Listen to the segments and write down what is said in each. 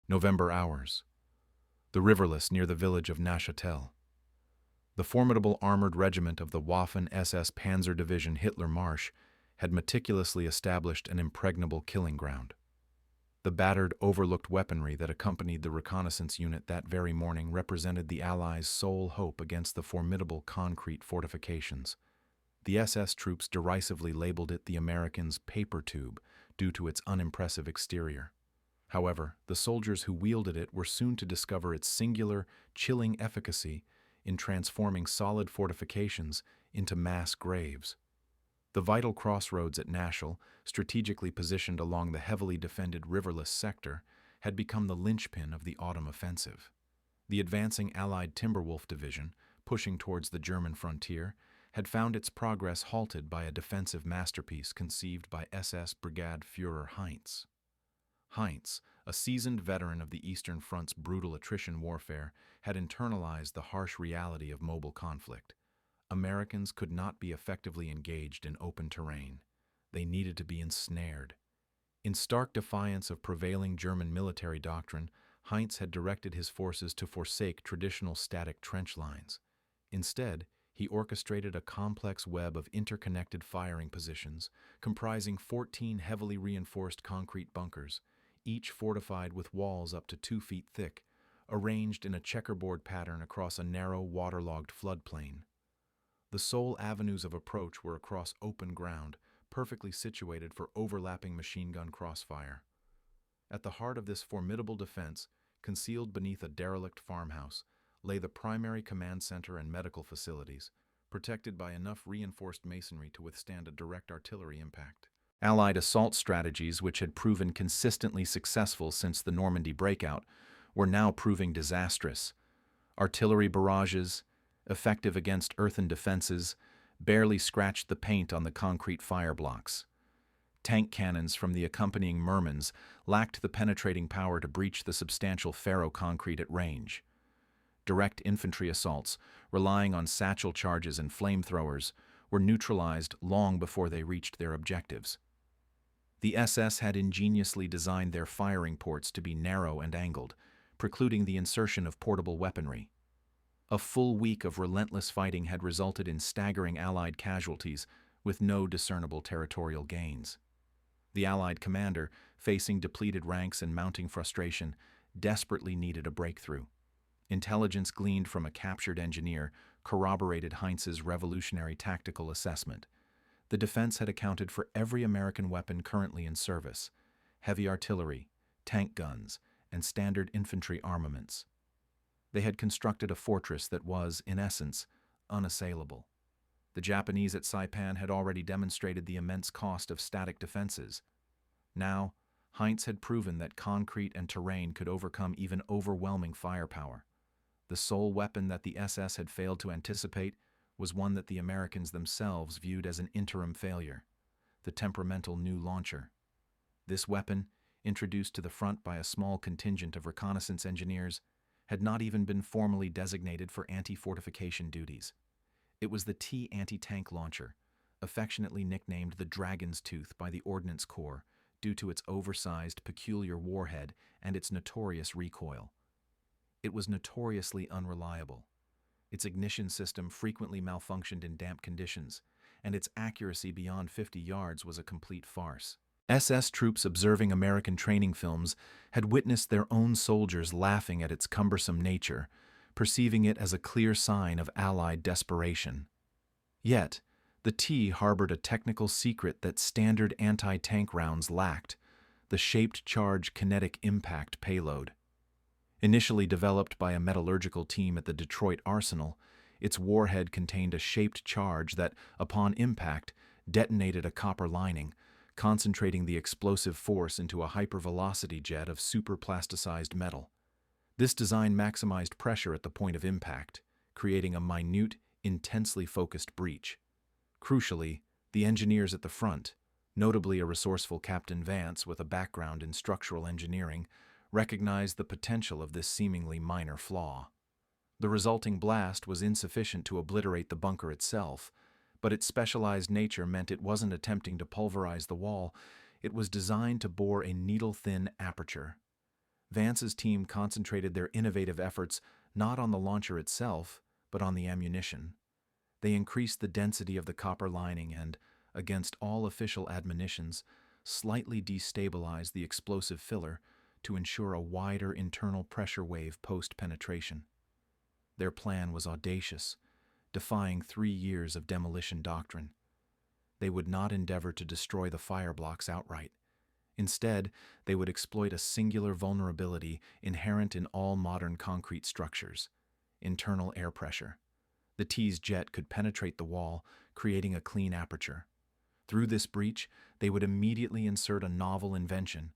November hours. The Riverless near the village of Neuchâtel. The formidable armored regiment of the Waffen-SS Panzer Division Hitler Marsch had meticulously established an impregnable killing ground. The battered, overlooked weaponry that accompanied the reconnaissance unit that very morning represented the Allies' sole hope against the formidable concrete fortifications. The SS troops derisively labeled it the Americans' paper tube due to its unimpressive exterior. However, the soldiers who wielded it were soon to discover its singular, chilling efficacy in transforming solid fortifications into mass graves. The vital crossroads at Nashel, strategically positioned along the heavily defended riverless sector, had become the linchpin of the autumn offensive. The advancing Allied Timberwolf Division, pushing towards the German frontier, had found its progress halted by a defensive masterpiece conceived by SS Brigade Führer Heinz. Heinz, a seasoned veteran of the Eastern Front's brutal attrition warfare, had internalized the harsh reality of mobile conflict. Americans could not be effectively engaged in open terrain. They needed to be ensnared. In stark defiance of prevailing German military doctrine, Heinz had directed his forces to forsake traditional static trench lines. Instead, he orchestrated a complex web of interconnected firing positions, comprising 14 heavily reinforced concrete bunkers, each fortified with walls up to 2 feet thick, arranged in a checkerboard pattern across a narrow, waterlogged floodplain. The sole avenues of approach were across open ground, perfectly situated for overlapping machine gun crossfire. At the heart of this formidable defense, concealed beneath a derelict farmhouse, lay the primary command center and medical facilities, protected by enough reinforced masonry to withstand a direct artillery impact. Allied assault strategies, which had proven consistently successful since the Normandy breakout, were now proving disastrous. Artillery barrages, effective against earthen defenses, barely scratched the paint on the concrete fire blocks. Tank cannons from the accompanying Mermens lacked the penetrating power to breach the substantial ferro-concrete at range. Direct infantry assaults, relying on satchel charges and flamethrowers, were neutralized long before they reached their objectives. The SS had ingeniously designed their firing ports to be narrow and angled, precluding the insertion of portable weaponry. A full week of relentless fighting had resulted in staggering Allied casualties with no discernible territorial gains. The Allied commander, facing depleted ranks and mounting frustration, desperately needed a breakthrough. Intelligence gleaned from a captured engineer corroborated Heinz's revolutionary tactical assessment. The defense had accounted for every American weapon currently in service: heavy artillery, tank guns, and standard infantry armaments. They had constructed a fortress that was, in essence, unassailable. The Japanese at Saipan had already demonstrated the immense cost of static defenses. Now, Heinz had proven that concrete and terrain could overcome even overwhelming firepower. The sole weapon that the SS had failed to anticipate was one that the Americans themselves viewed as an interim failure: the temperamental new launcher. This weapon, introduced to the front by a small contingent of reconnaissance engineers, had not even been formally designated for anti-fortification duties. It was the T anti-tank launcher, affectionately nicknamed the Dragon's Tooth by the Ordnance Corps due to its oversized, peculiar warhead and its notorious recoil. It was notoriously unreliable. Its ignition system frequently malfunctioned in damp conditions, and its accuracy beyond 50 yards was a complete farce. SS troops observing American training films had witnessed their own soldiers laughing at its cumbersome nature, perceiving it as a clear sign of Allied desperation. Yet, the T harbored a technical secret that standard anti-tank rounds lacked: the shaped charge kinetic impact payload. Initially developed by a metallurgical team at the Detroit Arsenal, its warhead contained a shaped charge that, upon impact, detonated a copper lining, concentrating the explosive force into a hypervelocity jet of superplasticized metal. This design maximized pressure at the point of impact, creating a minute, intensely focused breach. Crucially, the engineers at the front, notably a resourceful Captain Vance with a background in structural engineering, recognized the potential of this seemingly minor flaw. The resulting blast was insufficient to obliterate the bunker itself, but its specialized nature meant it wasn't attempting to pulverize the wall. It was designed to bore a needle-thin aperture. Vance's team concentrated their innovative efforts not on the launcher itself, but on the ammunition. They increased the density of the copper lining and, against all official admonitions, slightly destabilized the explosive filler to ensure a wider internal pressure wave post-penetration. Their plan was audacious, defying 3 years of demolition doctrine. They would not endeavor to destroy the fire blocks outright. Instead, they would exploit a singular vulnerability inherent in all modern concrete structures: internal air pressure. The T's jet could penetrate the wall, creating a clean aperture. Through this breach, they would immediately insert a novel invention: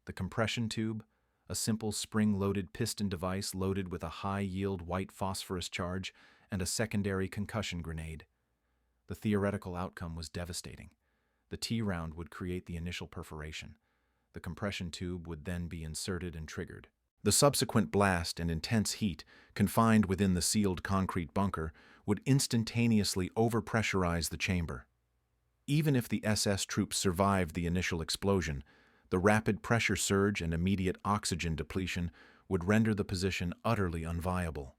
the compression tube, a simple spring-loaded piston device loaded with a high-yield white phosphorus charge and a secondary concussion grenade. The theoretical outcome was devastating. The T round would create the initial perforation. The compression tube would then be inserted and triggered. The subsequent blast and intense heat, confined within the sealed concrete bunker, would instantaneously overpressurize the chamber. Even if the SS troops survived the initial explosion, the rapid pressure surge and immediate oxygen depletion would render the position utterly unviable.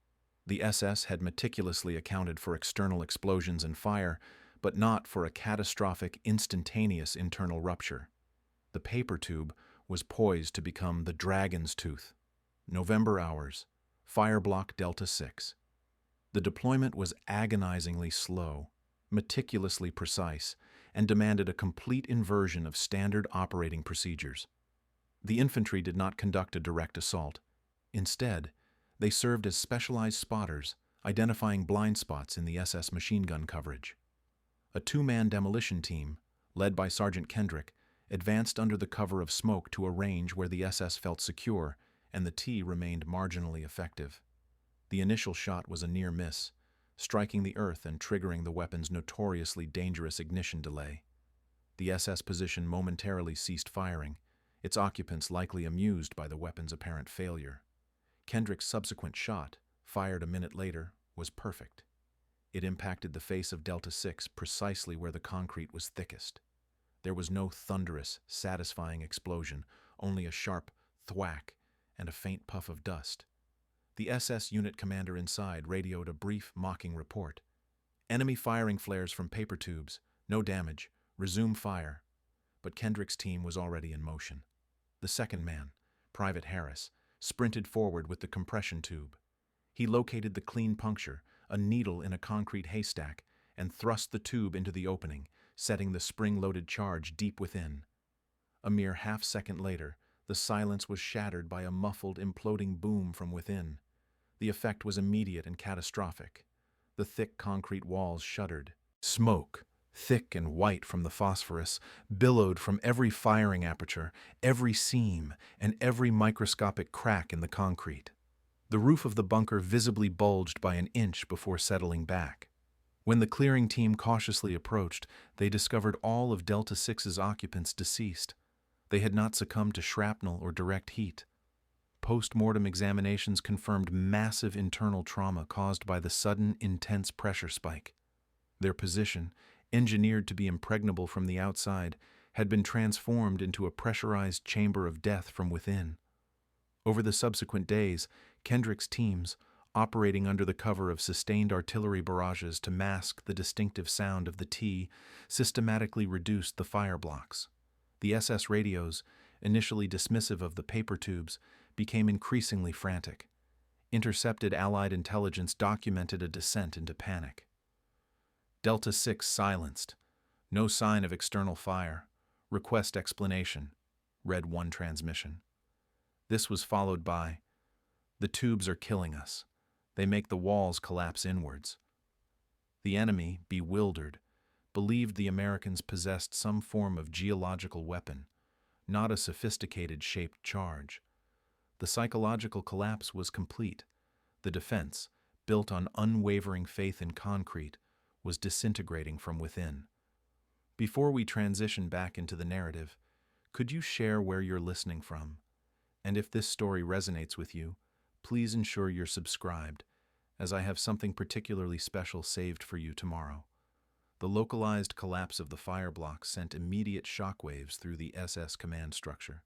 The SS had meticulously accounted for external explosions and fire, but not for a catastrophic, instantaneous internal rupture. The paper tube was poised to become the dragon's tooth. November hours, Fireblock Delta 6. The deployment was agonizingly slow, meticulously precise, and demanded a complete inversion of standard operating procedures. The infantry did not conduct a direct assault. Instead, they served as specialized spotters, identifying blind spots in the SS machine gun coverage. A 2-man demolition team, led by Sergeant Kendrick, advanced under the cover of smoke to a range where the SS felt secure and the T remained marginally effective. The initial shot was a near miss, striking the earth and triggering the weapon's notoriously dangerous ignition delay. The SS position momentarily ceased firing, its occupants likely amused by the weapon's apparent failure. Kendrick's subsequent shot, fired a minute later, was perfect. It impacted the face of Delta 6 precisely where the concrete was thickest. There was no thunderous, satisfying explosion, only a sharp thwack and a faint puff of dust. The SS unit commander inside radioed a brief, mocking report. "Enemy firing flares from paper tubes. No damage. Resume fire." But Kendrick's team was already in motion. The second man, Private Harris, sprinted forward with the compression tube. He located the clean puncture, a needle in a concrete haystack, and thrust the tube into the opening, setting the spring-loaded charge deep within. A mere half-second later, the silence was shattered by a muffled, imploding boom from within. The effect was immediate and catastrophic. The thick concrete walls shuddered. Smoke, thick and white from the phosphorus, billowed from every firing aperture, every seam, and every microscopic crack in the concrete. The roof of the bunker visibly bulged by an inch before settling back. When the clearing team cautiously approached, they discovered all of Delta 6's occupants deceased. They had not succumbed to shrapnel or direct heat. Post-mortem examinations confirmed massive internal trauma caused by the sudden, intense pressure spike. Their position, engineered to be impregnable from the outside, had been transformed into a pressurized chamber of death from within. Over the subsequent days, Kendrick's teams, operating under the cover of sustained artillery barrages to mask the distinctive sound of the T, systematically reduced the fire blocks. The SS radios, initially dismissive of the paper tubes, became increasingly frantic. Intercepted Allied intelligence documented a descent into panic. Delta 6 silenced. No sign of external fire. Request explanation, read one transmission. This was followed by, "The tubes are killing us. They make the walls collapse inwards." The enemy, bewildered, believed the Americans possessed some form of geological weapon, not a sophisticated shaped charge. The psychological collapse was complete. The defense, built on unwavering faith in concrete, was disintegrating from within. Before we transition back into the narrative, could you share where you're listening from? And if this story resonates with you, please ensure you're subscribed, as I have something particularly special saved for you tomorrow. The localized collapse of the fire block sent immediate shockwaves through the SS command structure.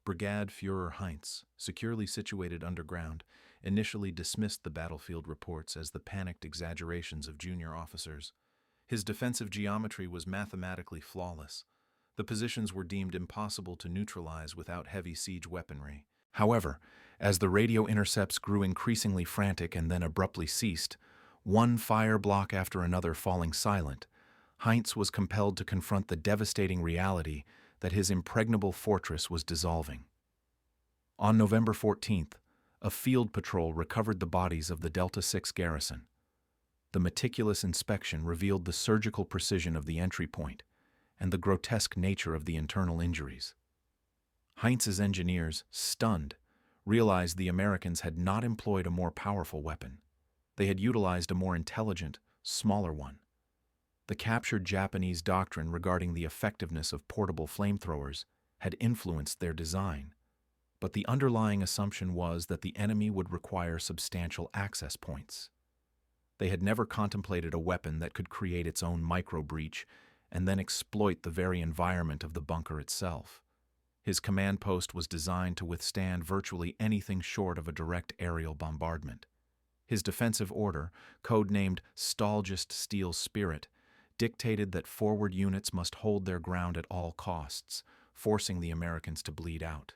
Brigade Führer Heinz, securely situated underground, initially dismissed the battlefield reports as the panicked exaggerations of junior officers. His defensive geometry was mathematically flawless. The positions were deemed impossible to neutralize without heavy siege weaponry. However, as the radio intercepts grew increasingly frantic and then abruptly ceased, one fire block after another falling silent, Heinz was compelled to confront the devastating reality that his impregnable fortress was dissolving. On November 14th, a field patrol recovered the bodies of the Delta 6 garrison. The meticulous inspection revealed the surgical precision of the entry point and the grotesque nature of the internal injuries. Heinz's engineers, stunned, realized the Americans had not employed a more powerful weapon. They had utilized a more intelligent, smaller one. The captured Japanese doctrine regarding the effectiveness of portable flamethrowers had influenced their design, but the underlying assumption was that the enemy would require substantial access points. They had never contemplated a weapon that could create its own micro-breach and then exploit the very environment of the bunker itself. His command post was designed to withstand virtually anything short of a direct aerial bombardment. His defensive order, codenamed Stalgist Steel Spirit, dictated that forward units must hold their ground at all costs, forcing the Americans to bleed out.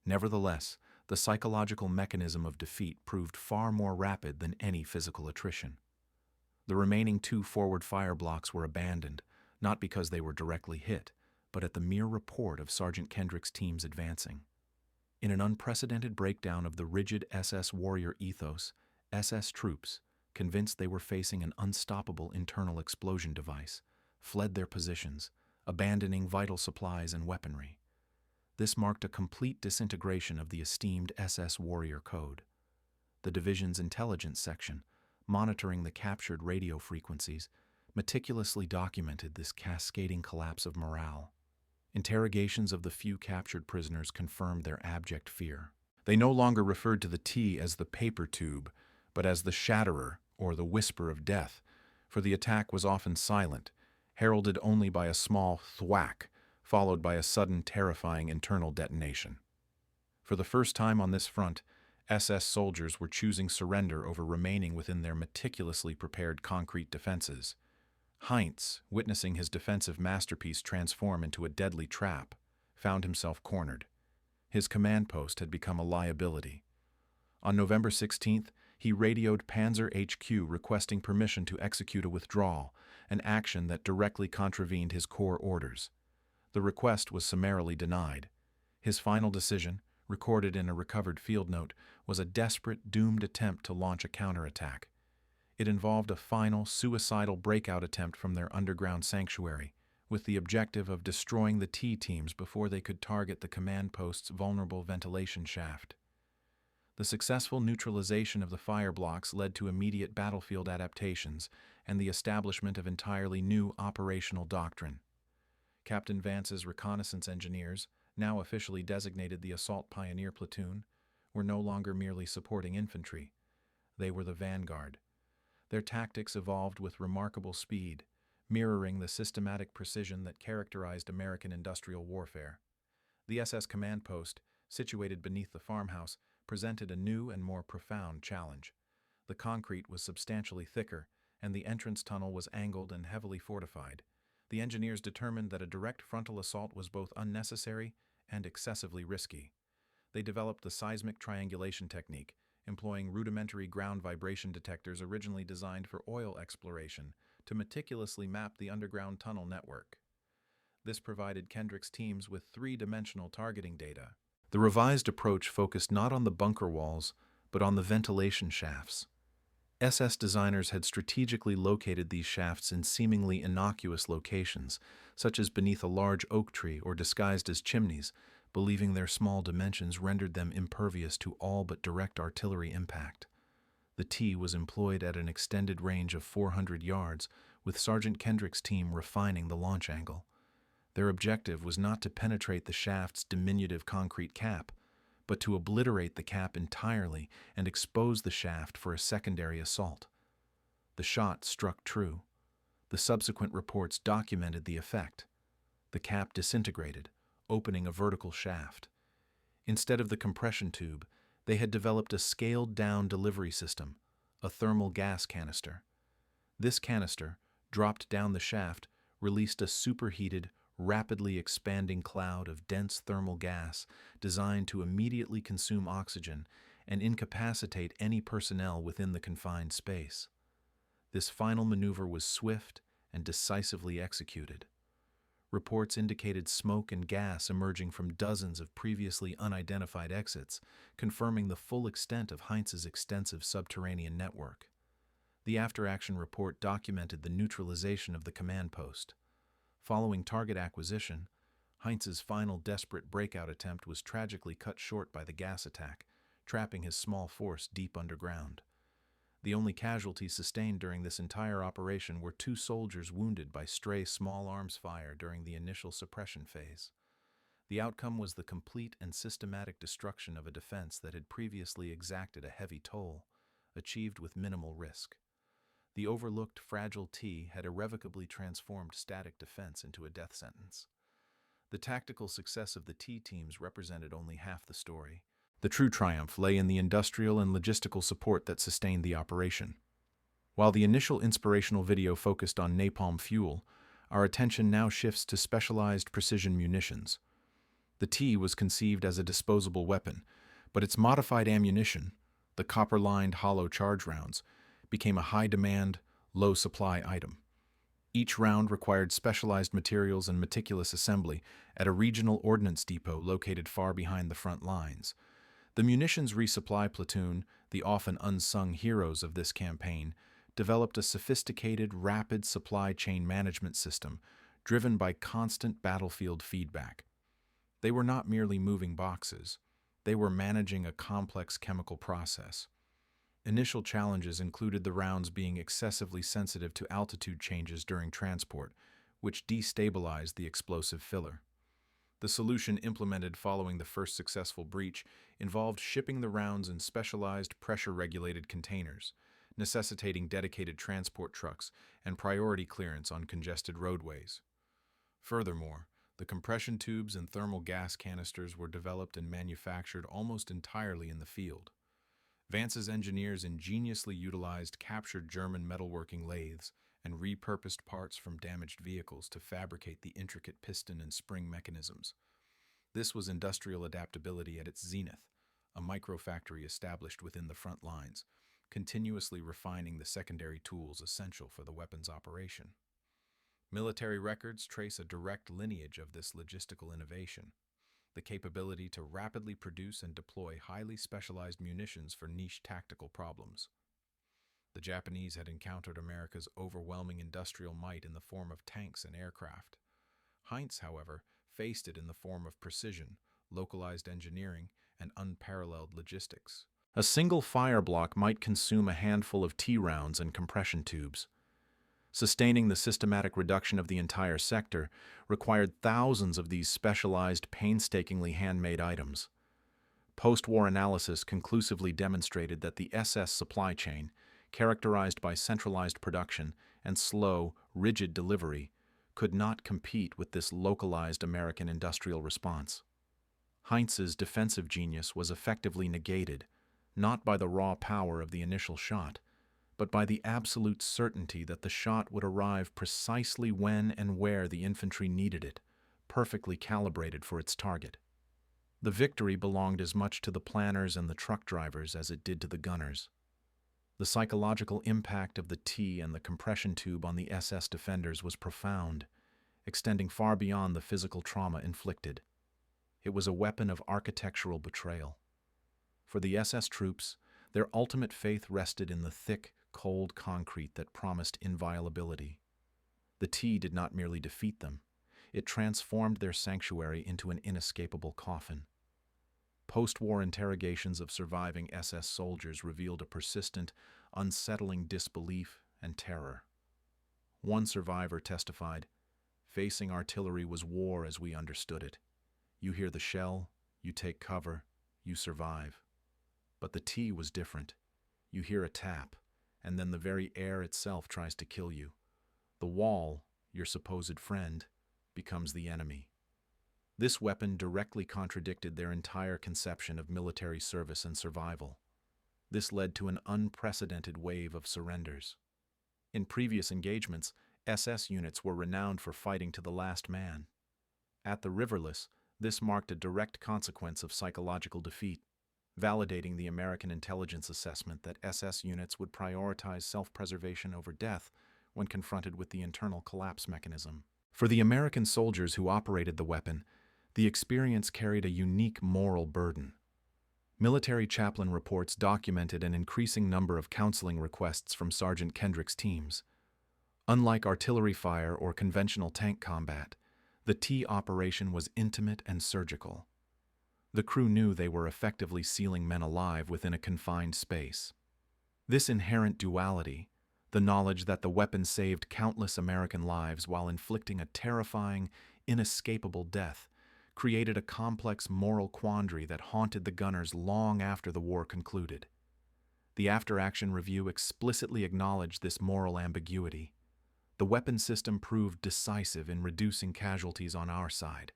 Nevertheless, the psychological mechanism of defeat proved far more rapid than any physical attrition. The remaining 2 forward fire blocks were abandoned, not because they were directly hit, but at the mere report of Sergeant Kendrick's teams advancing. In an unprecedented breakdown of the rigid SS warrior ethos, SS troops, convinced they were facing an unstoppable internal explosion device, fled their positions, abandoning vital supplies and weaponry. This marked a complete disintegration of the esteemed SS Warrior Code. The division's intelligence section, monitoring the captured radio frequencies, meticulously documented this cascading collapse of morale. Interrogations of the few captured prisoners confirmed their abject fear. They no longer referred to the T as the paper tube, but as the shatterer or the whisper of death, for the attack was often silent, heralded only by a small thwack, followed by a sudden terrifying internal detonation. For the first time on this front, SS soldiers were choosing surrender over remaining within their meticulously prepared concrete defenses. Heinz, witnessing his defensive masterpiece transform into a deadly trap, found himself cornered. His command post had become a liability. On November 16th, he radioed Panzer HQ requesting permission to execute a withdrawal, an action that directly contravened his core orders. The request was summarily denied. His final decision, recorded in a recovered field note, was a desperate, doomed attempt to launch a counterattack. It involved a final, suicidal breakout attempt from their underground sanctuary, with the objective of destroying the T-teams before they could target the command post's vulnerable ventilation shaft. The successful neutralization of the fire blocks led to immediate battlefield adaptations and the establishment of entirely new operational doctrine. Captain Vance's reconnaissance engineers, now officially designated the Assault Pioneer Platoon, were no longer merely supporting infantry. They were the vanguard. Their tactics evolved with remarkable speed, mirroring the systematic precision that characterized American industrial warfare. The SS command post, situated beneath the farmhouse, presented a new and more profound challenge. The concrete was substantially thicker, and the entrance tunnel was angled and heavily fortified. The engineers determined that a direct frontal assault was both unnecessary and excessively risky. They developed the seismic triangulation technique, employing rudimentary ground vibration detectors originally designed for oil exploration to meticulously map the underground tunnel network. This provided Kendrick's teams with three-dimensional targeting data. The revised approach focused not on the bunker walls, but on the ventilation shafts. SS designers had strategically located these shafts in seemingly innocuous locations, such as beneath a large oak tree or disguised as chimneys, believing their small dimensions rendered them impervious to all but direct artillery impact. The T was employed at an extended range of 400 yards, with Sergeant Kendrick's team refining the launch angle. Their objective was not to penetrate the shaft's diminutive concrete cap, but to obliterate the cap entirely and expose the shaft for a secondary assault. The shot struck true. The subsequent reports documented the effect. The cap disintegrated, opening a vertical shaft. Instead of the compression tube, they had developed a scaled-down delivery system, a thermal gas canister. This canister, dropped down the shaft, released a superheated, rapidly expanding cloud of dense thermal gas designed to immediately consume oxygen and incapacitate any personnel within the confined space. This final maneuver was swift and decisively executed. Reports indicated smoke and gas emerging from dozens of previously unidentified exits, confirming the full extent of Heinz's extensive subterranean network. The after-action report documented the neutralization of the command post. Following target acquisition, Heinz's final desperate breakout attempt was tragically cut short by the gas attack, trapping his small force deep underground. The only casualties sustained during this entire operation were 2 soldiers wounded by stray small arms fire during the initial suppression phase. The outcome was the complete and systematic destruction of a defense that had previously exacted a heavy toll, achieved with minimal risk. The overlooked fragile T had irrevocably transformed static defense into a death sentence. The tactical success of the T teams represented only half the story. The true triumph lay in the industrial and logistical support that sustained the operation. While the initial inspirational video focused on napalm fuel, our attention now shifts to specialized precision munitions. The T was conceived as a disposable weapon, but its modified ammunition, the copper-lined hollow charge rounds, became a high-demand, low-supply item. Each round required specialized materials and meticulous assembly at a regional ordnance depot located far behind the front lines. The munitions resupply platoon, the often unsung heroes of this campaign, developed a sophisticated, rapid supply chain management system driven by constant battlefield feedback. They were not merely moving boxes. They were managing a complex chemical process. Initial challenges included the rounds being excessively sensitive to altitude changes during transport, which destabilized the explosive filler. The solution implemented following the first successful breach involved shipping the rounds in specialized pressure-regulated containers, necessitating dedicated transport trucks and priority clearance on congested roadways. Furthermore, the compression tubes and thermal gas canisters were developed and manufactured almost entirely in the field. Vance's engineers ingeniously utilized captured German metalworking lathes and repurposed parts from damaged vehicles to fabricate the intricate piston and spring mechanisms. This was industrial adaptability at its zenith, a microfactory established within the front lines, continuously refining the secondary tools essential for the weapon's operation. Military records trace a direct lineage of this logistical innovation, the capability to rapidly produce and deploy highly specialized munitions for niche tactical problems. The Japanese had encountered America's overwhelming industrial might in the form of tanks and aircraft. Heinz, however, faced it in the form of precision, localized engineering, and unparalleled logistics. A single fire block might consume a handful of T rounds and compression tubes. Sustaining the systematic reduction of the entire sector required thousands of these specialized, painstakingly handmade items. Post-war analysis conclusively demonstrated that the SS supply chain, characterized by centralized production and slow, rigid delivery, could not compete with this localized American industrial response. Heinz's defensive genius was effectively negated, not by the raw power of the initial shot, but by the absolute certainty that the shot would arrive precisely when and where the infantry needed it, perfectly calibrated for its target. The victory belonged as much to the planners and the truck drivers as it did to the gunners. The psychological impact of the T and the compression tube on the SS defenders was profound, extending far beyond the physical trauma inflicted. It was a weapon of architectural betrayal. For the SS troops, their ultimate faith rested in the thick, cold concrete that promised inviolability. The T did not merely defeat them, it transformed their sanctuary into an inescapable coffin. Post-war interrogations of surviving SS soldiers revealed a persistent, unsettling disbelief and terror. One survivor testified, "Facing artillery was war as we understood it. You hear the shell, you take cover, you survive. But the T was different. You hear a tap, and then the very air itself tries to kill you. The wall, your supposed friend, becomes the enemy." This weapon directly contradicted their entire conception of military service and survival. This led to an unprecedented wave of surrenders. In previous engagements, SS units were renowned for fighting to the last man. At the Riverless, this marked a direct consequence of psychological defeat, validating the American intelligence assessment that SS units would prioritize self-preservation over death when confronted with the internal collapse mechanism. For the American soldiers who operated the weapon, the experience carried a unique moral burden. Military chaplain reports documented an increasing number of counseling requests from Sergeant Kendrick's teams. Unlike artillery fire or conventional tank combat, the T operation was intimate and surgical. The crew knew they were effectively sealing men alive within a confined space. This inherent duality, the knowledge that the weapon saved countless American lives while inflicting a terrifying, inescapable death, created a complex moral quandary that haunted the gunners long after the war concluded. The after-action review explicitly acknowledged this moral ambiguity. The weapon system proved decisive in reducing casualties on our side,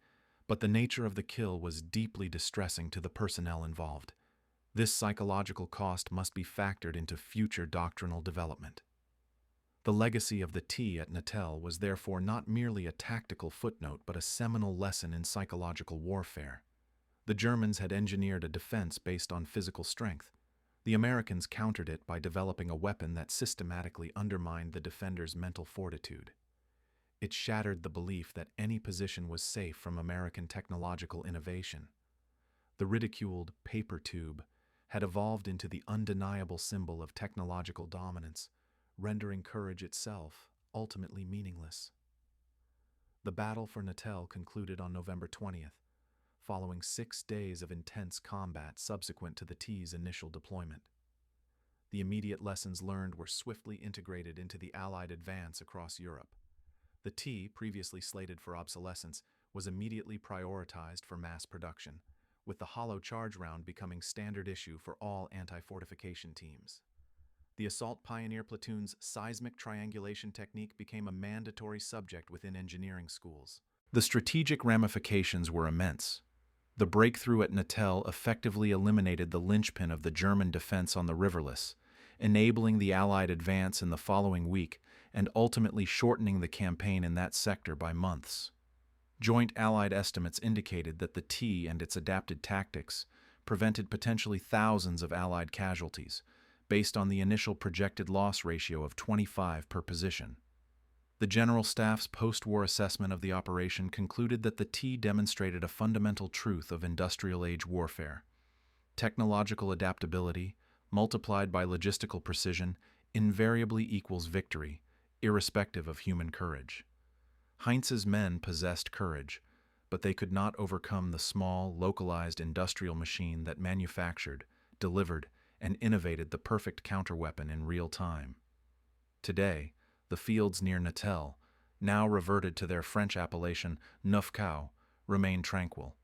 but the nature of the kill was deeply distressing to the personnel involved. This psychological cost must be factored into future doctrinal development. The legacy of the T at Natal was therefore not merely a tactical footnote but a seminal lesson in psychological warfare. The Germans had engineered a defense based on physical strength. The Americans countered it by developing a weapon that systematically undermined the defender's mental fortitude. It shattered the belief that any position was safe from American technological innovation. The ridiculed paper tube had evolved into the undeniable symbol of technological dominance, rendering courage itself ultimately meaningless. The battle for Natal concluded on November 20th, following 6 days of intense combat subsequent to the T's initial deployment. The immediate lessons learned were swiftly integrated into the Allied advance across Europe. The T, previously slated for obsolescence, was immediately prioritized for mass production, with the hollow charge round becoming standard issue for all anti-fortification teams. The Assault Pioneer Platoon's seismic triangulation technique became a mandatory subject within engineering schools. The strategic ramifications were immense. The breakthrough at Natal effectively eliminated the linchpin of the German defense on the Riverless, enabling the Allied advance in the following week and ultimately shortening the campaign in that sector by months. Joint Allied estimates indicated that the T and its adapted tactics prevented potentially thousands of Allied casualties, based on the initial projected loss ratio of 25 per position. The General Staff's post-war assessment of the operation concluded that the T demonstrated a fundamental truth of industrial-age warfare. Technological adaptability, multiplied by logistical precision, invariably equals victory, irrespective of human courage. Heinz's men possessed courage, but they could not overcome the small, localized industrial machine that manufactured, delivered, and innovated the perfect counterweapon in real time. Today, the fields near Natal, now reverted to their French appellation Neufchâteau, remain tranquil.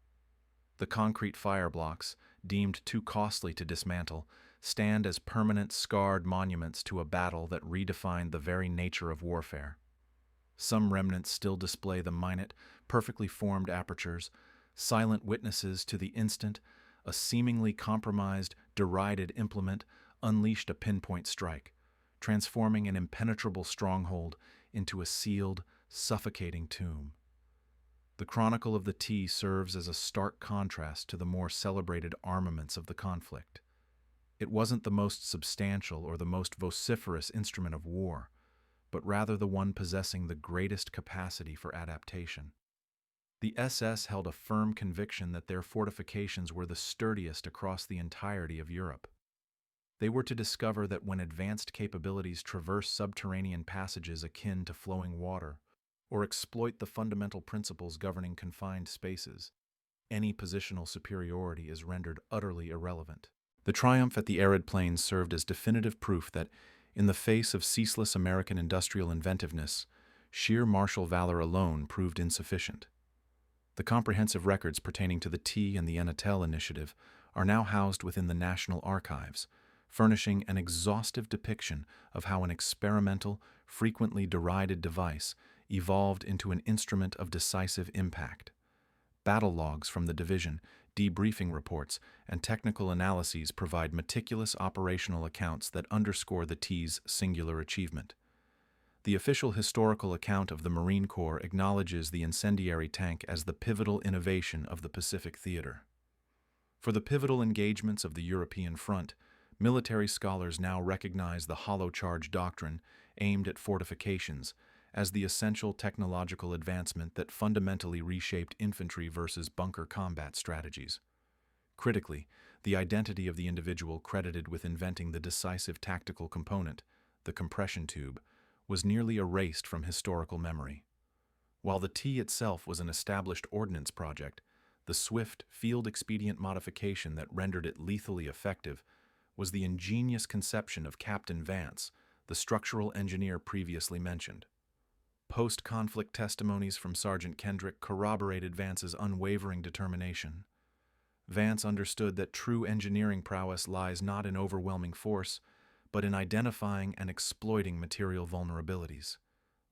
The concrete fire blocks, deemed too costly to dismantle, stand as permanent scarred monuments to a battle that redefined the very nature of warfare. Some remnants still display the minute, perfectly formed apertures, silent witnesses to the instant a seemingly compromised, derided implement unleashed a pinpoint strike, transforming an impenetrable stronghold into a sealed, suffocating tomb. The chronicle of the T serves as a stark contrast to the more celebrated armaments of the conflict. It wasn't the most substantial or the most vociferous instrument of war, but rather the one possessing the greatest capacity for adaptation. The SS held a firm conviction that their fortifications were the sturdiest across the entirety of Europe. They were to discover that when advanced capabilities traverse subterranean passages akin to flowing water, or exploit the fundamental principles governing confined spaces, any positional superiority is rendered utterly irrelevant. The triumph at the arid plains served as definitive proof that, in the face of ceaseless American industrial inventiveness, sheer martial valor alone proved insufficient. The comprehensive records pertaining to the T and the Natal initiative are now housed within the National Archives, furnishing an exhaustive depiction of how an experimental, frequently derided device evolved into an instrument of decisive impact. Battle logs from the division, debriefing reports, and technical analyses provide meticulous operational accounts that underscore the T's singular achievement. The official historical account of the Marine Corps acknowledges the incendiary tank as the pivotal innovation of the Pacific Theater. For the pivotal engagements of the European front, military scholars now recognize the hollow charge doctrine aimed at fortifications as the essential technological advancement that fundamentally reshaped infantry versus bunker combat strategies. Critically, the identity of the individual credited with inventing the decisive tactical component, the compression tube, was nearly erased from historical memory. While the T itself was an established ordnance project, the swift, field-expedient modification that rendered it lethally effective was the ingenious conception of Captain Vance, the structural engineer previously mentioned. Post-conflict testimonies from Sergeant Kendrick corroborated Vance's unwavering determination. Vance understood that true engineering prowess lies not in overwhelming force, but in identifying and exploiting material vulnerabilities,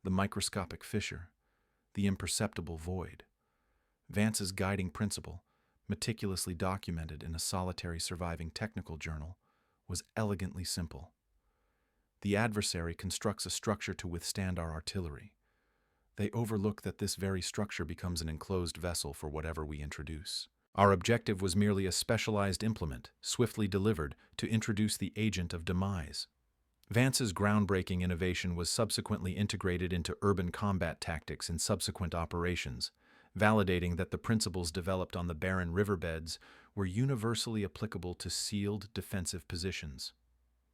the microscopic fissure, the imperceptible void. Vance's guiding principle, meticulously documented in a solitary surviving technical journal, was elegantly simple. The adversary constructs a structure to withstand our artillery. They overlook that this very structure becomes an enclosed vessel for whatever we introduce. Our objective was merely a specialized implement, swiftly delivered, to introduce the agent of demise. Vance's groundbreaking innovation was subsequently integrated into urban combat tactics in subsequent operations, validating that the principles developed on the barren riverbeds were universally applicable to sealed defensive positions.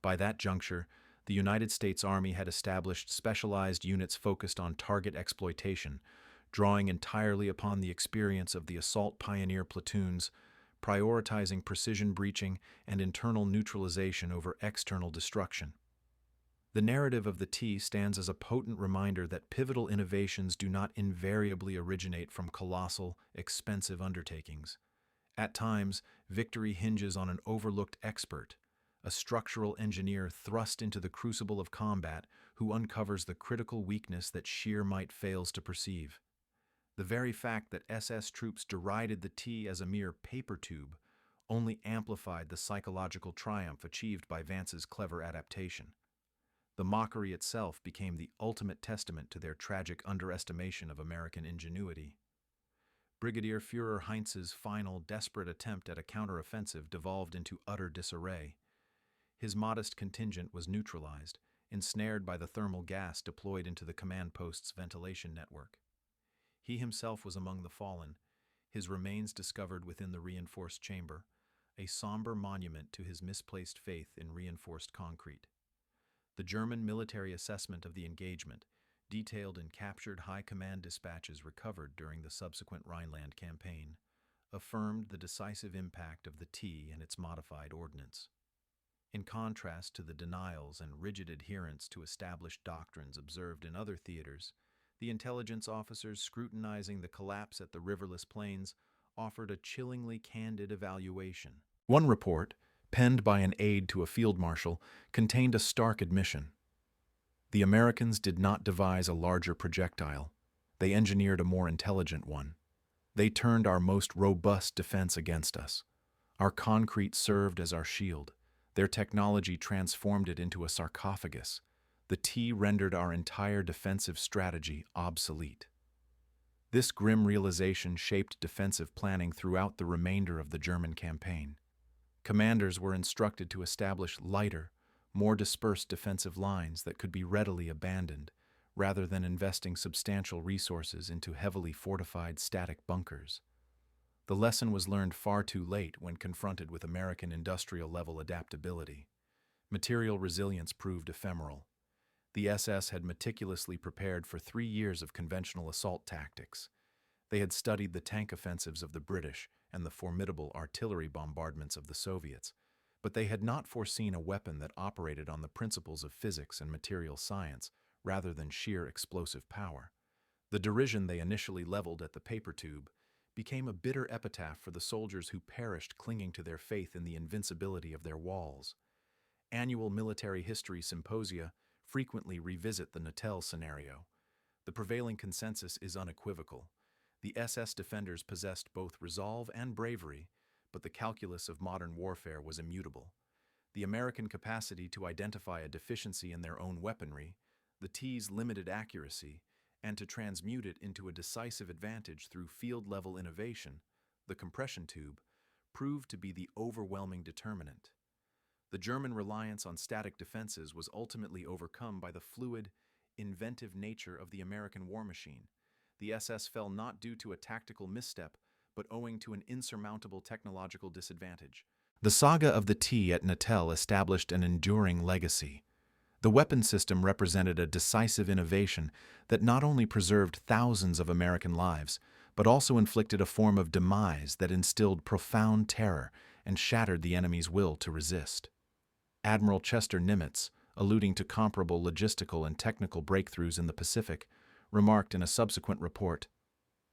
By that juncture, the United States Army had established specialized units focused on target exploitation, drawing entirely upon the experience of the assault pioneer platoons, prioritizing precision breaching and internal neutralization over external destruction. The narrative of the T stands as a potent reminder that pivotal innovations do not invariably originate from colossal, expensive undertakings. At times, victory hinges on an overlooked expert, a structural engineer thrust into the crucible of combat who uncovers the critical weakness that sheer might fails to perceive. The very fact that SS troops derided the T as a mere paper tube only amplified the psychological triumph achieved by Vance's clever adaptation. The mockery itself became the ultimate testament to their tragic underestimation of American ingenuity. Brigadier Führer Heinz's final, desperate attempt at a counteroffensive devolved into utter disarray. His modest contingent was neutralized, ensnared by the thermal gas deployed into the command post's ventilation network. He himself was among the fallen, his remains discovered within the reinforced chamber, a somber monument to his misplaced faith in reinforced concrete. The German military assessment of the engagement, detailed in captured high command dispatches recovered during the subsequent Rhineland campaign, affirmed the decisive impact of the T and its modified ordnance. In contrast to the denials and rigid adherence to established doctrines observed in other theaters, the intelligence officers scrutinizing the collapse at the riverless plains offered a chillingly candid evaluation. One report, penned by an aide to a field marshal, contained a stark admission. The Americans did not devise a larger projectile. They engineered a more intelligent one. They turned our most robust defense against us. Our concrete served as our shield. Their technology transformed it into a sarcophagus. The T rendered our entire defensive strategy obsolete. This grim realization shaped defensive planning throughout the remainder of the German campaign. Commanders were instructed to establish lighter, more dispersed defensive lines that could be readily abandoned, rather than investing substantial resources into heavily fortified static bunkers. The lesson was learned far too late when confronted with American industrial-level adaptability. Material resilience proved ephemeral. The SS had meticulously prepared for 3 years of conventional assault tactics. They had studied the tank offensives of the British and the formidable artillery bombardments of the Soviets, but they had not foreseen a weapon that operated on the principles of physics and material science rather than sheer explosive power. The derision they initially leveled at the paper tube became a bitter epitaph for the soldiers who perished clinging to their faith in the invincibility of their walls. Annual military history symposia frequently revisit the Natal scenario. The prevailing consensus is unequivocal. The SS defenders possessed both resolve and bravery, but the calculus of modern warfare was immutable. The American capacity to identify a deficiency in their own weaponry, the T's limited accuracy, and to transmute it into a decisive advantage through field-level innovation, the compression tube, proved to be the overwhelming determinant. The German reliance on static defenses was ultimately overcome by the fluid, inventive nature of the American war machine. The SS fell not due to a tactical misstep, but owing to an insurmountable technological disadvantage. The saga of the T at Natal established an enduring legacy. The weapon system represented a decisive innovation that not only preserved thousands of American lives, but also inflicted a form of demise that instilled profound terror and shattered the enemy's will to resist. Admiral Chester Nimitz, alluding to comparable logistical and technical breakthroughs in the Pacific, remarked in a subsequent report,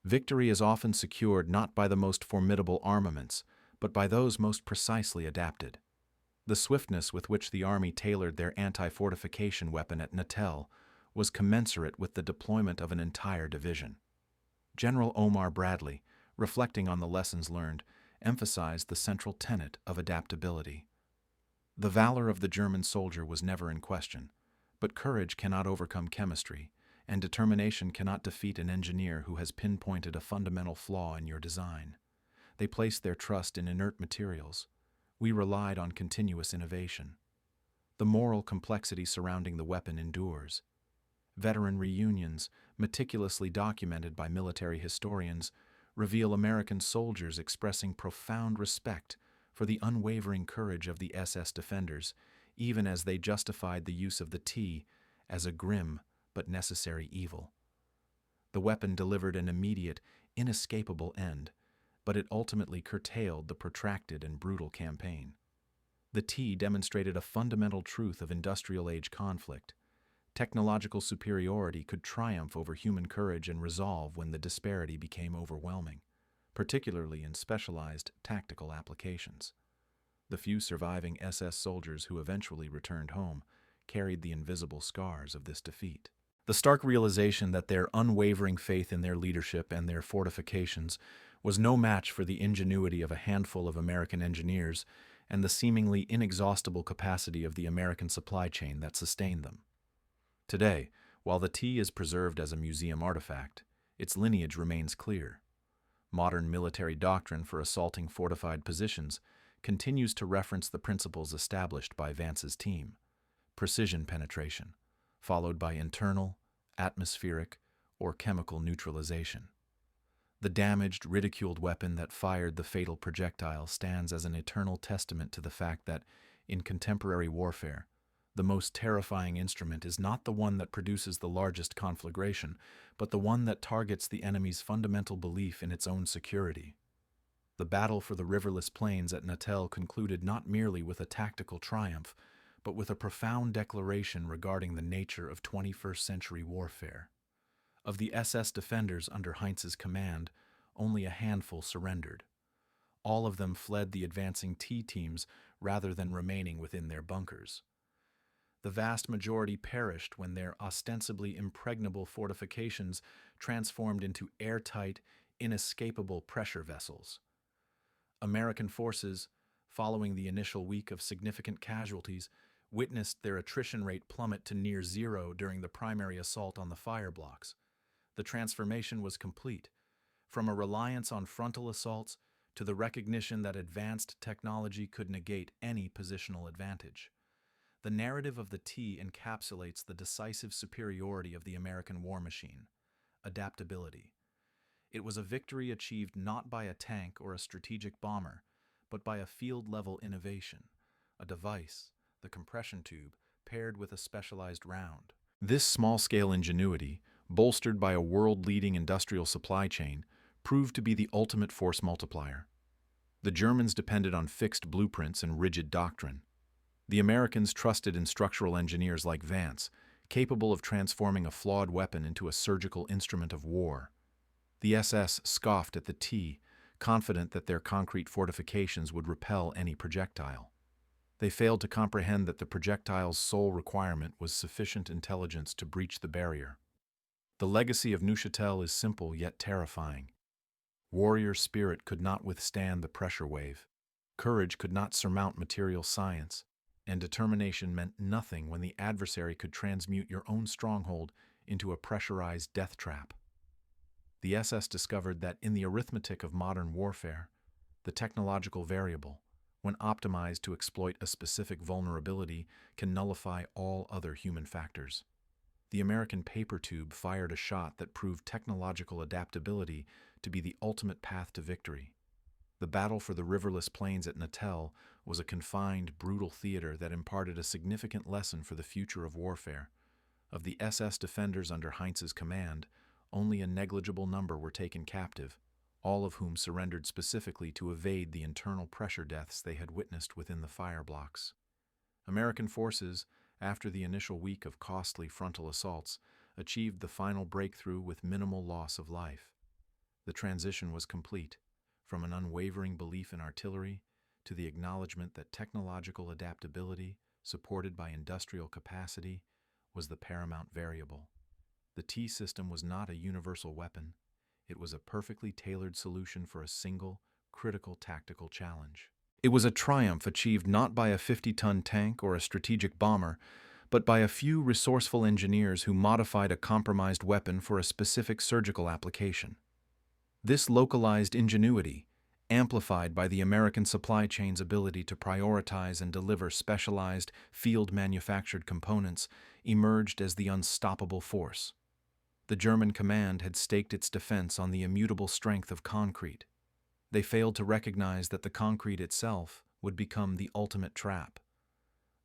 "Victory is often secured not by the most formidable armaments, but by those most precisely adapted." The swiftness with which the Army tailored their anti-fortification weapon at Natal was commensurate with the deployment of an entire division. General Omar Bradley, reflecting on the lessons learned, emphasized the central tenet of adaptability. The valor of the German soldier was never in question, but courage cannot overcome chemistry, and determination cannot defeat an engineer who has pinpointed a fundamental flaw in your design. They placed their trust in inert materials. We relied on continuous innovation. The moral complexity surrounding the weapon endures. Veteran reunions, meticulously documented by military historians, reveal American soldiers expressing profound respect for the unwavering courage of the SS defenders, even as they justified the use of the T as a grim but necessary evil. The weapon delivered an immediate, inescapable end, but it ultimately curtailed the protracted and brutal campaign. The T demonstrated a fundamental truth of industrial-age conflict. Technological superiority could triumph over human courage and resolve when the disparity became overwhelming, particularly in specialized tactical applications. The few surviving SS soldiers who eventually returned home carried the invisible scars of this defeat. The stark realization that their unwavering faith in their leadership and their fortifications was no match for the ingenuity of a handful of American engineers and the seemingly inexhaustible capacity of the American supply chain that sustained them. Today, while the T is preserved as a museum artifact, its lineage remains clear. Modern military doctrine for assaulting fortified positions continues to reference the principles established by Vance's team: precision penetration, followed by internal, atmospheric, or chemical neutralization. The damaged, ridiculed weapon that fired the fatal projectile stands as an eternal testament to the fact that, in contemporary warfare, the most terrifying instrument is not the one that produces the largest conflagration, but the one that targets the enemy's fundamental belief in its own security. The battle for the riverless plains at Natal concluded not merely with a tactical triumph, but with a profound declaration regarding the nature of 21st century warfare. Of the SS defenders under Heinz's command, only a handful surrendered. All of them fled the advancing T teams rather than remaining within their bunkers. The vast majority perished when their ostensibly impregnable fortifications transformed into airtight, inescapable pressure vessels. American forces, following the initial week of significant casualties, witnessed their attrition rate plummet to near zero during the primary assault on the fire blocks. The transformation was complete, from a reliance on frontal assaults to the recognition that advanced technology could negate any positional advantage. The narrative of the T encapsulates the decisive superiority of the American war machine: adaptability. It was a victory achieved not by a tank or a strategic bomber, but by a field-level innovation, a device, the compression tube, paired with a specialized round. This small-scale ingenuity, bolstered by a world-leading industrial supply chain, proved to be the ultimate force multiplier. The Germans depended on fixed blueprints and rigid doctrine. The Americans trusted in structural engineers like Vance, capable of transforming a flawed weapon into a surgical instrument of war. The SS scoffed at the T, confident that their concrete fortifications would repel any projectile. They failed to comprehend that the projectile's sole requirement was sufficient intelligence to breach the barrier. The legacy of Neuchâtel is simple yet terrifying. Warrior spirit could not withstand the pressure wave. Courage could not surmount material science, and determination meant nothing when the adversary could transmute your own stronghold into a pressurized death trap. The SS discovered that in the arithmetic of modern warfare, the technological variable, when optimized to exploit a specific vulnerability, can nullify all other human factors. The American paper tube fired a shot that proved technological adaptability to be the ultimate path to victory. The battle for the riverless plains at Natal was a confined, brutal theater that imparted a significant lesson for the future of warfare. Of the SS defenders under Heinz's command, only a negligible number were taken captive, all of whom surrendered specifically to evade the internal pressure deaths they had witnessed within the fire blocks. American forces, after the initial week of costly frontal assaults, achieved the final breakthrough with minimal loss of life. The transition was complete, from an unwavering belief in artillery to the acknowledgement that technological adaptability, supported by industrial capacity, was the paramount variable. The T system was not a universal weapon. It was a perfectly tailored solution for a single, critical tactical challenge. It was a triumph achieved not by a 50-ton tank or a strategic bomber, but by a few resourceful engineers who modified a compromised weapon for a specific surgical application. This localized ingenuity, amplified by the American supply chain's ability to prioritize and deliver specialized, field-manufactured components, emerged as the unstoppable force. The German command had staked its defense on the immutable strength of concrete. They failed to recognize that the concrete itself would become the ultimate trap.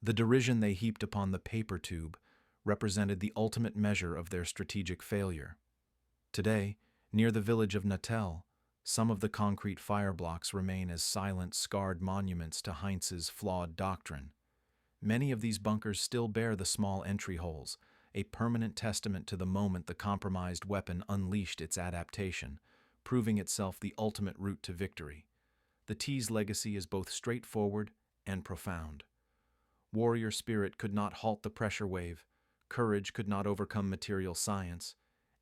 The derision they heaped upon the paper tube represented the ultimate measure of their strategic failure. Today, near the village of Natal, some of the concrete fire blocks remain as silent, scarred monuments to Heinz's flawed doctrine. Many of these bunkers still bear the small entry holes, a permanent testament to the moment the compromised weapon unleashed its adaptation, proving itself the ultimate route to victory. The T's legacy is both straightforward and profound. Warrior spirit could not halt the pressure wave, courage could not overcome material science,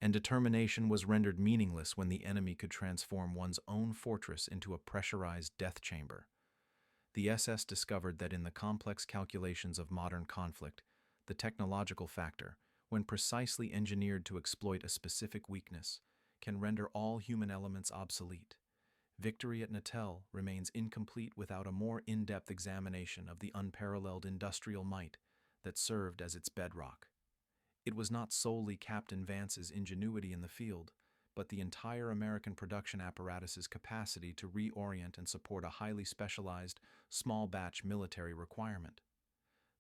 and determination was rendered meaningless when the enemy could transform one's own fortress into a pressurized death chamber. The SS discovered that in the complex calculations of modern conflict, the technological factor, when precisely engineered to exploit a specific weakness, can render all human elements obsolete. Victory at Natal remains incomplete without a more in-depth examination of the unparalleled industrial might that served as its bedrock. It was not solely Captain Vance's ingenuity in the field, but the entire American production apparatus's capacity to reorient and support a highly specialized, small-batch military requirement.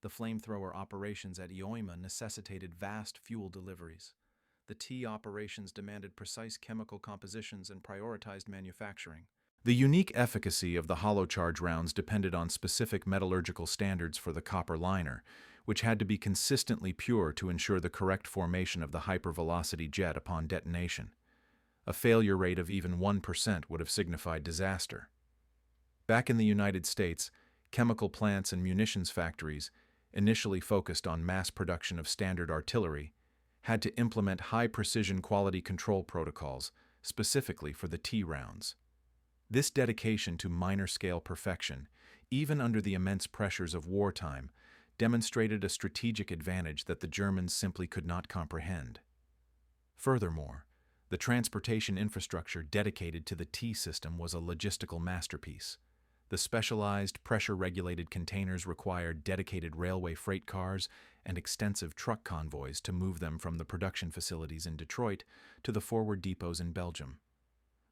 The flamethrower operations at Ioima necessitated vast fuel deliveries. The T operations demanded precise chemical compositions and prioritized manufacturing. The unique efficacy of the hollow charge rounds depended on specific metallurgical standards for the copper liner, which had to be consistently pure to ensure the correct formation of the hypervelocity jet upon detonation. A failure rate of even 1% would have signified disaster. Back in the United States, chemical plants and munitions factories, initially focused on mass production of standard artillery, had to implement high-precision quality control protocols, specifically for the T rounds. This dedication to minor-scale perfection, even under the immense pressures of wartime, demonstrated a strategic advantage that the Germans simply could not comprehend. Furthermore, the transportation infrastructure dedicated to the T system was a logistical masterpiece. The specialized, pressure-regulated containers required dedicated railway freight cars and extensive truck convoys to move them from the production facilities in Detroit to the forward depots in Belgium.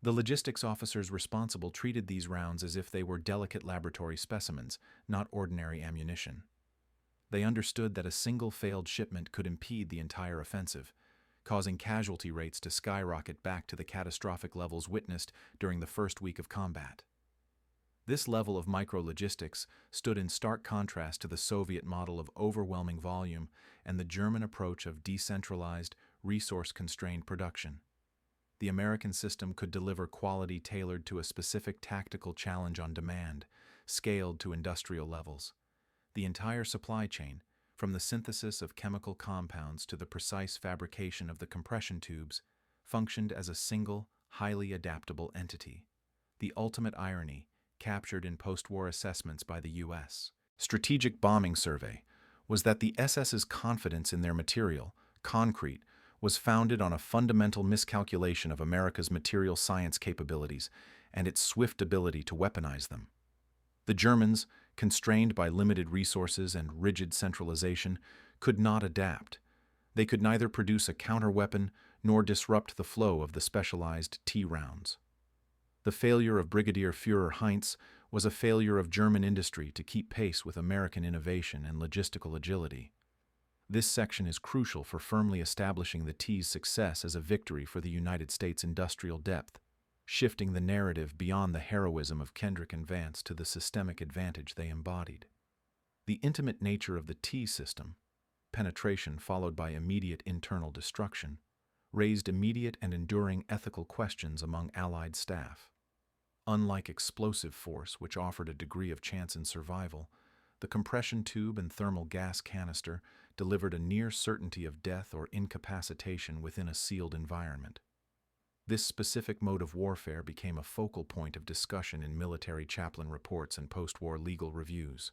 The logistics officers responsible treated these rounds as if they were delicate laboratory specimens, not ordinary ammunition. They understood that a single failed shipment could impede the entire offensive, causing casualty rates to skyrocket back to the catastrophic levels witnessed during the first week of combat. This level of micro-logistics stood in stark contrast to the Soviet model of overwhelming volume and the German approach of decentralized, resource-constrained production. The American system could deliver quality tailored to a specific tactical challenge on demand, scaled to industrial levels. The entire supply chain, from the synthesis of chemical compounds to the precise fabrication of the compression tubes, functioned as a single, highly adaptable entity. The ultimate irony, captured in post-war assessments by the U.S. Strategic Bombing Survey, was that the SS's confidence in their material, concrete, was founded on a fundamental miscalculation of America's material science capabilities and its swift ability to weaponize them. The Germans, constrained by limited resources and rigid centralization, could not adapt. They could neither produce a counter-weapon nor disrupt the flow of the specialized T rounds. The failure of Brigadier Führer Heinz was a failure of German industry to keep pace with American innovation and logistical agility. This section is crucial for firmly establishing the T's success as a victory for the United States' industrial depth, shifting the narrative beyond the heroism of Kendrick and Vance to the systemic advantage they embodied. The intimate nature of the T system, penetration followed by immediate internal destruction, raised immediate and enduring ethical questions among Allied staff. Unlike explosive force, which offered a degree of chance in survival, the compression tube and thermal gas canister delivered a near certainty of death or incapacitation within a sealed environment. This specific mode of warfare became a focal point of discussion in military chaplain reports and post-war legal reviews.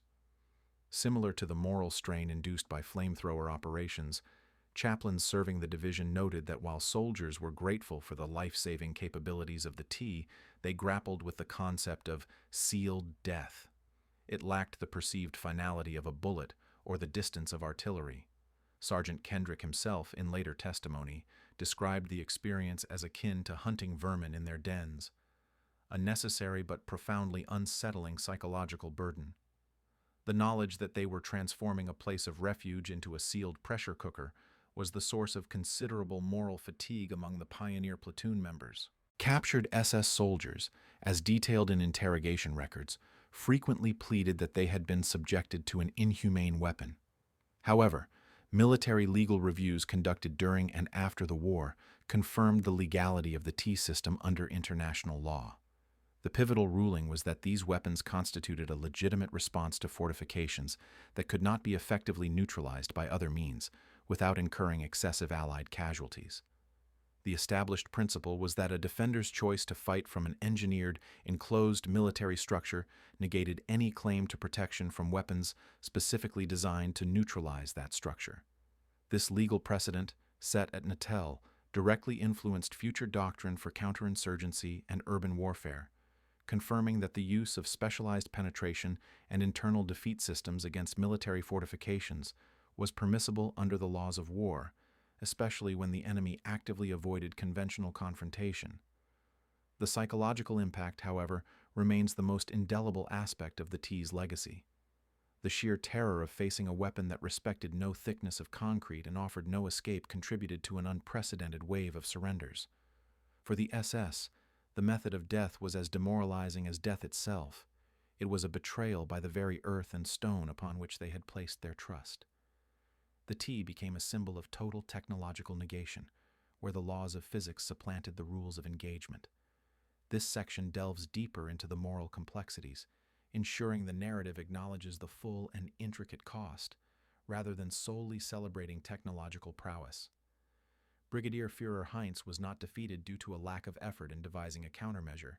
Similar to the moral strain induced by flamethrower operations, chaplains serving the division noted that while soldiers were grateful for the life-saving capabilities of the T, they grappled with the concept of sealed death. It lacked the perceived finality of a bullet or the distance of artillery. Sergeant Kendrick himself, in later testimony, described the experience as akin to hunting vermin in their dens, a necessary but profoundly unsettling psychological burden. The knowledge that they were transforming a place of refuge into a sealed pressure cooker was the source of considerable moral fatigue among the pioneer platoon members. Captured SS soldiers, as detailed in interrogation records, frequently pleaded that they had been subjected to an inhumane weapon. However, military legal reviews conducted during and after the war confirmed the legality of the T system under international law. The pivotal ruling was that these weapons constituted a legitimate response to fortifications that could not be effectively neutralized by other means without incurring excessive Allied casualties. The established principle was that a defender's choice to fight from an engineered, enclosed military structure negated any claim to protection from weapons specifically designed to neutralize that structure. This legal precedent, set at Natal, directly influenced future doctrine for counterinsurgency and urban warfare, confirming that the use of specialized penetration and internal defeat systems against military fortifications was permissible under the laws of war, especially when the enemy actively avoided conventional confrontation. The psychological impact, however, remains the most indelible aspect of the T's legacy. The sheer terror of facing a weapon that respected no thickness of concrete and offered no escape contributed to an unprecedented wave of surrenders. For the SS, the method of death was as demoralizing as death itself. It was a betrayal by the very earth and stone upon which they had placed their trust. The T became a symbol of total technological negation, where the laws of physics supplanted the rules of engagement. This section delves deeper into the moral complexities, ensuring the narrative acknowledges the full and intricate cost, rather than solely celebrating technological prowess. Brigadier Führer Heinz was not defeated due to a lack of effort in devising a countermeasure.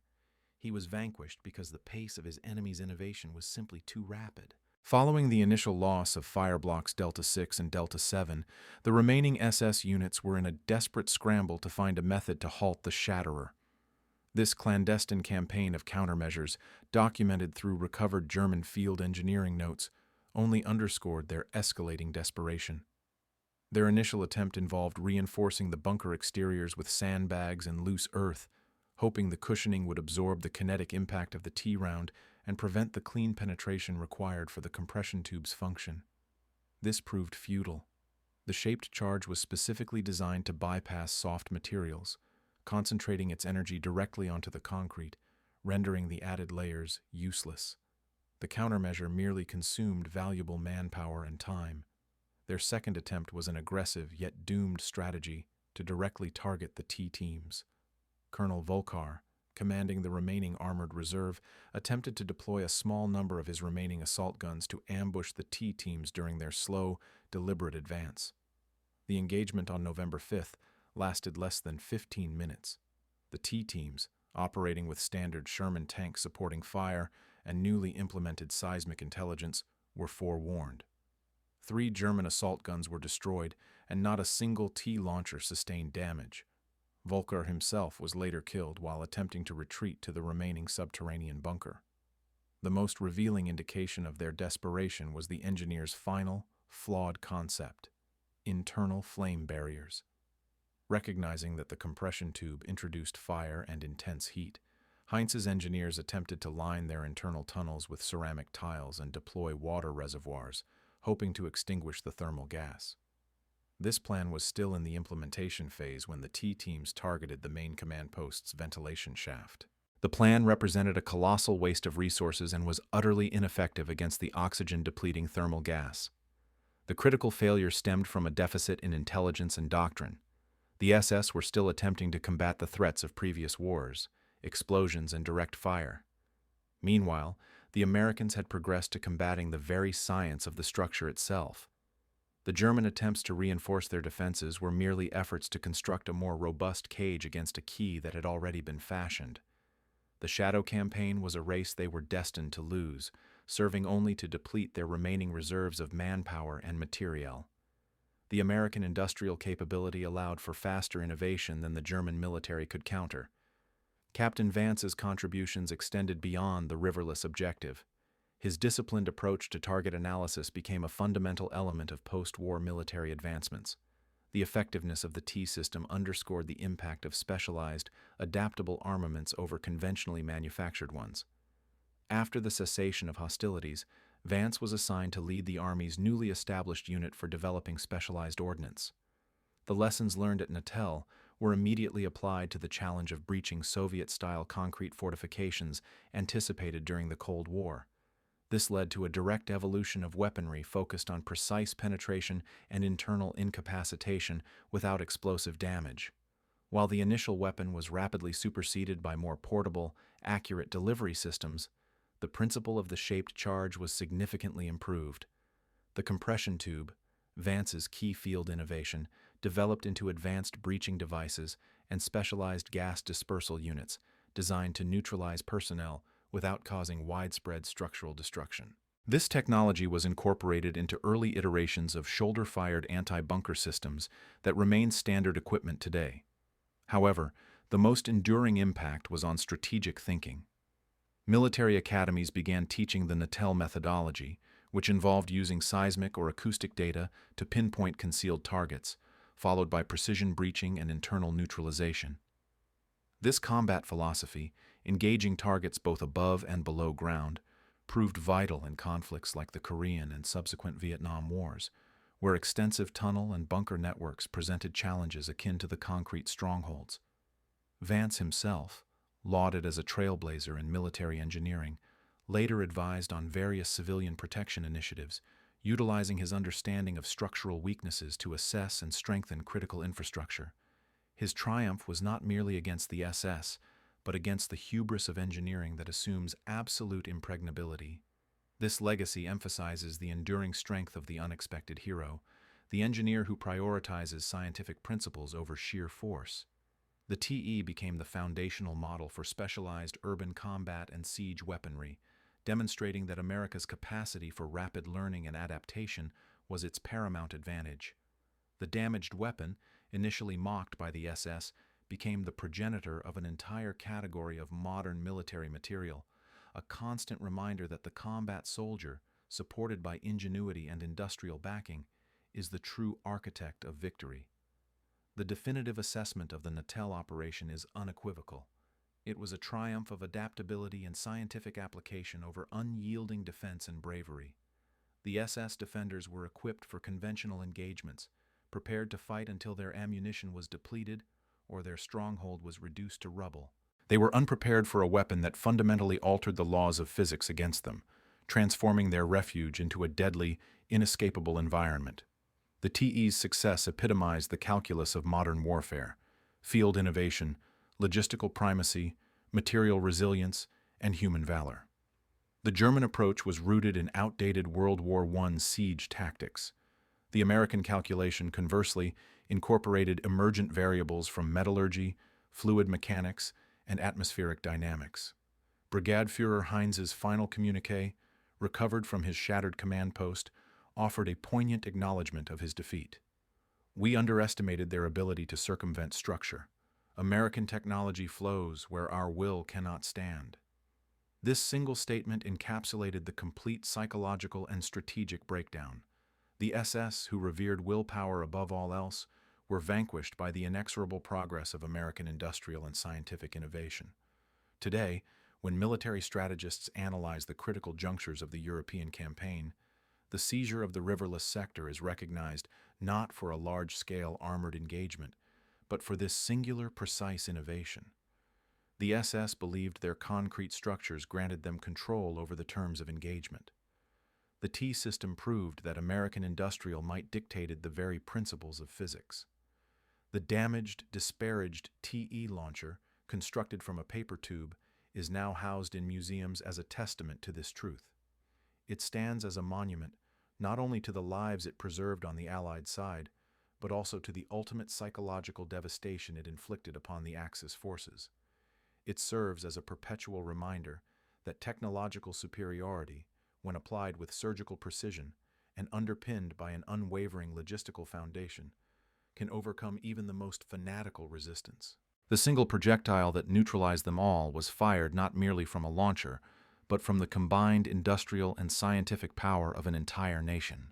He was vanquished because the pace of his enemy's innovation was simply too rapid. Following the initial loss of Fireblocks Delta 6 and Delta 7, the remaining SS units were in a desperate scramble to find a method to halt the Shatterer. This clandestine campaign of countermeasures, documented through recovered German field engineering notes, only underscored their escalating desperation. Their initial attempt involved reinforcing the bunker exteriors with sandbags and loose earth, hoping the cushioning would absorb the kinetic impact of the T round and prevent the clean penetration required for the compression tube's function. This proved futile. The shaped charge was specifically designed to bypass soft materials, concentrating its energy directly onto the concrete, rendering the added layers useless. The countermeasure merely consumed valuable manpower and time. Their second attempt was an aggressive yet doomed strategy to directly target the T teams. Colonel Volkar, commanding the remaining armored reserve, attempted to deploy a small number of his remaining assault guns to ambush the T teams during their slow, deliberate advance. The engagement on November 5th lasted less than 15 minutes. The T-teams, operating with standard Sherman tanks supporting fire and newly implemented seismic intelligence, were forewarned. 3 German assault guns were destroyed, and not a single T-launcher sustained damage. Volker himself was later killed while attempting to retreat to the remaining subterranean bunker. The most revealing indication of their desperation was the engineers' final, flawed concept: internal flame barriers. Recognizing that the compression tube introduced fire and intense heat, Heinz's engineers attempted to line their internal tunnels with ceramic tiles and deploy water reservoirs, hoping to extinguish the thermal gas. This plan was still in the implementation phase when the T-teams targeted the main command post's ventilation shaft. The plan represented a colossal waste of resources and was utterly ineffective against the oxygen-depleting thermal gas. The critical failure stemmed from a deficit in intelligence and doctrine. The SS were still attempting to combat the threats of previous wars, explosions and direct fire. Meanwhile, the Americans had progressed to combating the very science of the structure itself. The German attempts to reinforce their defenses were merely efforts to construct a more robust cage against a key that had already been fashioned. The Shadow Campaign was a race they were destined to lose, serving only to deplete their remaining reserves of manpower and materiel. The American industrial capability allowed for faster innovation than the German military could counter. Captain Vance's contributions extended beyond the riverless objective. His disciplined approach to target analysis became a fundamental element of post-war military advancements. The effectiveness of the T-system underscored the impact of specialized, adaptable armaments over conventionally manufactured ones. After the cessation of hostilities, Vance was assigned to lead the Army's newly established unit for developing specialized ordnance. The lessons learned at Natal were immediately applied to the challenge of breaching Soviet-style concrete fortifications anticipated during the Cold War. This led to a direct evolution of weaponry focused on precise penetration and internal incapacitation without explosive damage. While the initial weapon was rapidly superseded by more portable, accurate delivery systems, the principle of the shaped charge was significantly improved. The compression tube, Vance's key field innovation, developed into advanced breaching devices and specialized gas dispersal units designed to neutralize personnel without causing widespread structural destruction. This technology was incorporated into early iterations of shoulder-fired anti-bunker systems that remain standard equipment today. However, the most enduring impact was on strategic thinking. Military academies began teaching the Natal methodology, which involved using seismic or acoustic data to pinpoint concealed targets, followed by precision breaching and internal neutralization. This combat philosophy, engaging targets both above and below ground, proved vital in conflicts like the Korean and subsequent Vietnam Wars, where extensive tunnel and bunker networks presented challenges akin to the concrete strongholds. Vance himself, lauded as a trailblazer in military engineering, later advised on various civilian protection initiatives, utilizing his understanding of structural weaknesses to assess and strengthen critical infrastructure. His triumph was not merely against the SS, but against the hubris of engineering that assumes absolute impregnability. This legacy emphasizes the enduring strength of the unexpected hero, the engineer who prioritizes scientific principles over sheer force. The TE became the foundational model for specialized urban combat and siege weaponry, demonstrating that America's capacity for rapid learning and adaptation was its paramount advantage. The damaged weapon, initially mocked by the SS, became the progenitor of an entire category of modern military material, a constant reminder that the combat soldier, supported by ingenuity and industrial backing, is the true architect of victory. The definitive assessment of the Natal operation is unequivocal. It was a triumph of adaptability and scientific application over unyielding defense and bravery. The SS defenders were equipped for conventional engagements, prepared to fight until their ammunition was depleted or their stronghold was reduced to rubble. They were unprepared for a weapon that fundamentally altered the laws of physics against them, transforming their refuge into a deadly, inescapable environment. The TE's success epitomized the calculus of modern warfare: field innovation, logistical primacy, material resilience, and human valor. The German approach was rooted in outdated World War I siege tactics. The American calculation, conversely, incorporated emergent variables from metallurgy, fluid mechanics, and atmospheric dynamics. Brigadefuhrer Heinz's final communique, recovered from his shattered command post, offered a poignant acknowledgement of his defeat. "We underestimated their ability to circumvent structure. American technology flows where our will cannot stand." This single statement encapsulated the complete psychological and strategic breakdown. The SS, who revered willpower above all else, were vanquished by the inexorable progress of American industrial and scientific innovation. Today, when military strategists analyze the critical junctures of the European campaign, the seizure of the riverless sector is recognized not for a large-scale armored engagement, but for this singular, precise innovation. The SS believed their concrete structures granted them control over the terms of engagement. The T-system proved that American industrial might dictated the very principles of physics. The damaged, disparaged TE launcher, constructed from a paper tube, is now housed in museums as a testament to this truth. It stands as a monument not only to the lives it preserved on the Allied side, but also to the ultimate psychological devastation it inflicted upon the Axis forces. It serves as a perpetual reminder that technological superiority, when applied with surgical precision and underpinned by an unwavering logistical foundation, can overcome even the most fanatical resistance. The single projectile that neutralized them all was fired not merely from a launcher, but from the combined industrial and scientific power of an entire nation.